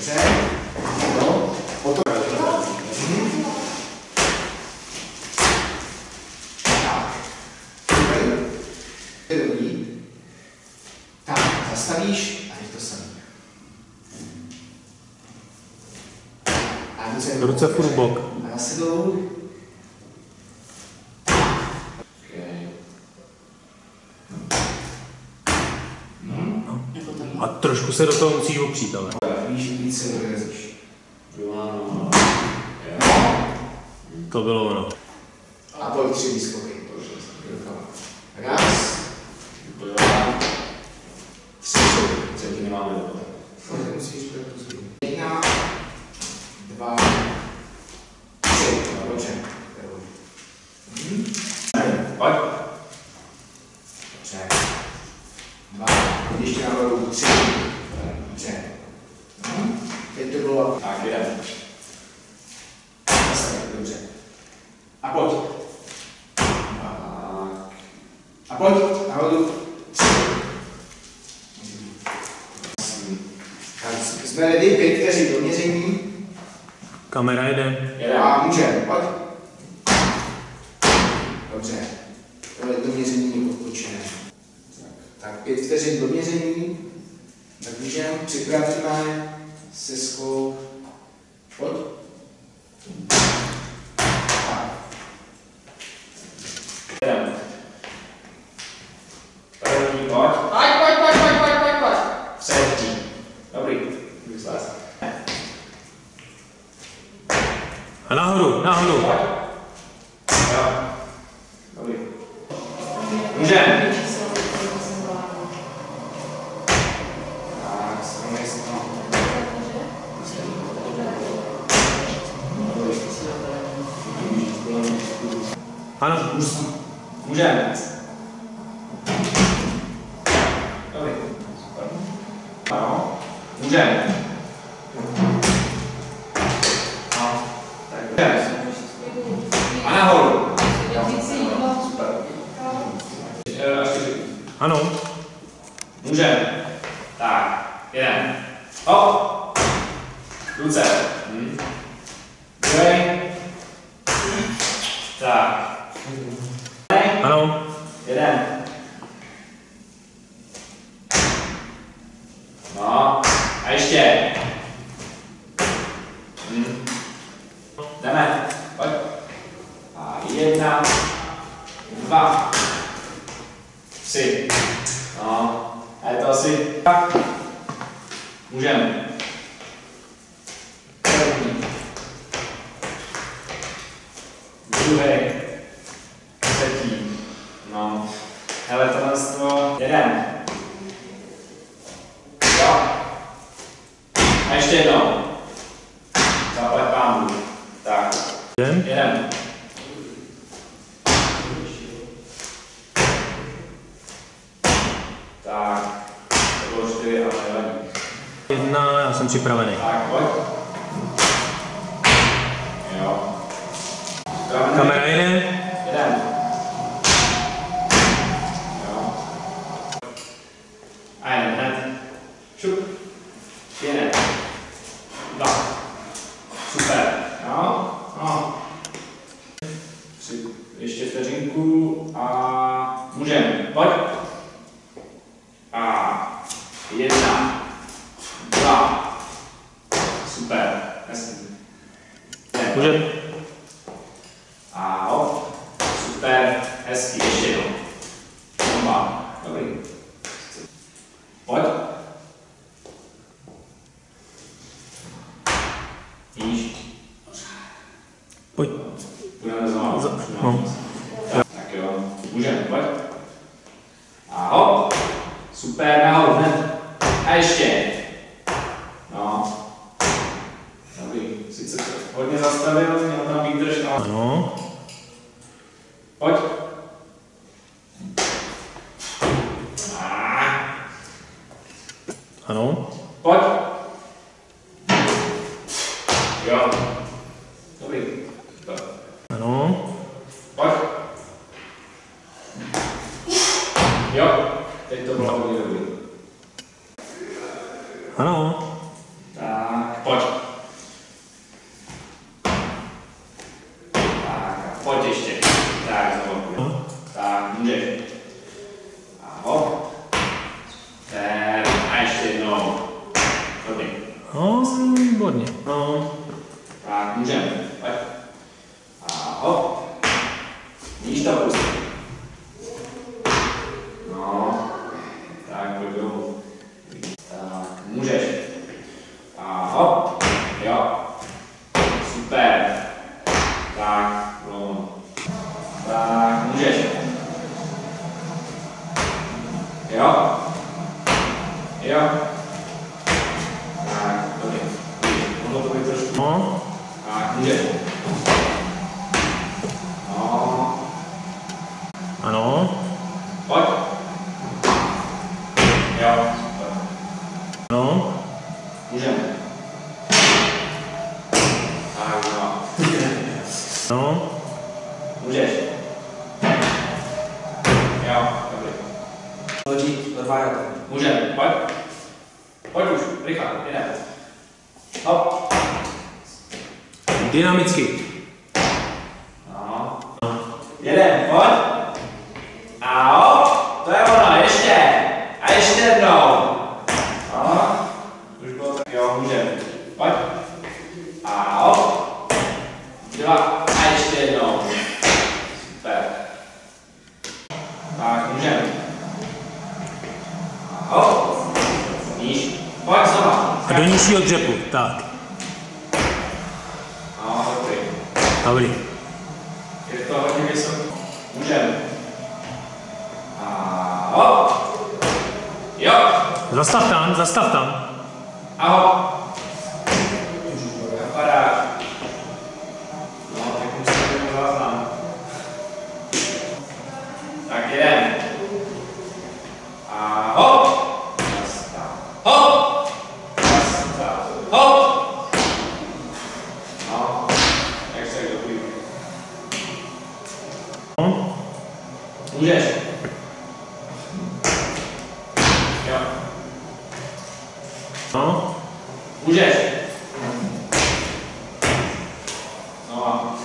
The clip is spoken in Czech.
Dobře. No, potom. Dobrý. Tak, zastavíš a je to samý. Ruce furt bok. A zase dolů. A trošku se do toho musíš opřít, ale. Víš, víc se dorazíš. To bylo ono. A pojď 3 výskoky. Raz. 3. Třetí nemáme dobu. Musíš propustit. 1, 2, 3. Dobře. Pojď. Dobře. 2. Ještě nahoru 3. Dobře. Teď to bylo. Tak, jeden. Zase, dobře. A pojď. A pojď. Nahoru 3. Tak jsme ready, 5 vteřin do měření. Kamera jede. A můžeme, pojď. Dobře. Tohle to měření je odpočené. Tak 5 vteřin do měření. Tak můžeme, připravíme se skok. Pojď. Tak. Jeden. První, pojď. Pojď. Třetí. Dobrý. Vyslez. A nahoru. Pojď. Jo. Dobrý. Můžeme. Tak, srovnej si to. Ano. Můžeme. Dobrý. Super. Ano. Můžeme. No. Tak můžeme. A nahoru. Super. Až 4. Ano. Můžeme. Tak. Jeden. Hop. Ruce. Druhý. Tak. Ano. Jeden. No. A ještě. Jdeme. Pojď. A 1, 2, 3. No. A je to asi tak. Můžeme. První. Druhý. Třetí. No. Hele, tohle z toho. Jeden. Jo. A ještě jednou. Zaplať pánu. Tak. Jeden. Tak. To bylo 4, ale nevadí. 1, já jsem připravený. Tak, pojď. Jo. Kamera jede. Jeden. Jo. A jeden hned. Šup. Jeden. 2. Super. Jo. No. 3. Ještě vteřinku a můžeme. Pojď. A 1, 2. Super. Jasný. Můžeme. A hop. Super. Hezký. Ještě jednou. Bomba. Dobrý. Pojď. Níž. Pojď. Budeme znovu. No. Tak jo. Můžeme. Pojď. A hop. Super. Nahoru hned. A ještě. No. Dobrý. Sice to hodně zastavil, měl tam výdrž, ale... Ano. Pojď. Ano. Pojď. Jo. Dobrý. Super. Ano. Pojď. Jo. Teď to bylo hodně dobrý. Ano. Tak, No, výborně. No. Tak, můžeme. Pojď. A hop. Níž to pustí. No. Tak, pojď dolů. Tak, můžeš. A hop. Jo. Super. Tak, no. Tak, můžeš. Jo. Jo. Tak, dobrý. Mohlo to být trošku. No. Tak, můžeš. No. Ano. Pojď. Jo. Super. No. Můžeme. Tak, no. No. Můžeš. Jo, dobrý. Hodí do 2 jata. Můžeme, pojď. Pojď už, rychle, jdeme. Hop. Dynamicky. No. Jedem, pojď. A hop, to je ono, ještě. A ještě jednou. No. Už bylo tak, jo, můžeme. Pojď. A hop. 2. A ještě jednou. Super. Tak, můžeme. A hop. Níž. Pojď znova. A do nižšího dřepu. Tak. No, dobrý. Dobrý. Je to hodně vysoký. Můžeme. A hop. Jo. Zastav tam. A hop. Parád. No, tak musím to záznam. Tak jedem. A hop. Zastav. Hop. Zastav. Hop. No, jak se dobrý. No. Můžeš. Jo. No. Můžeš. Znova.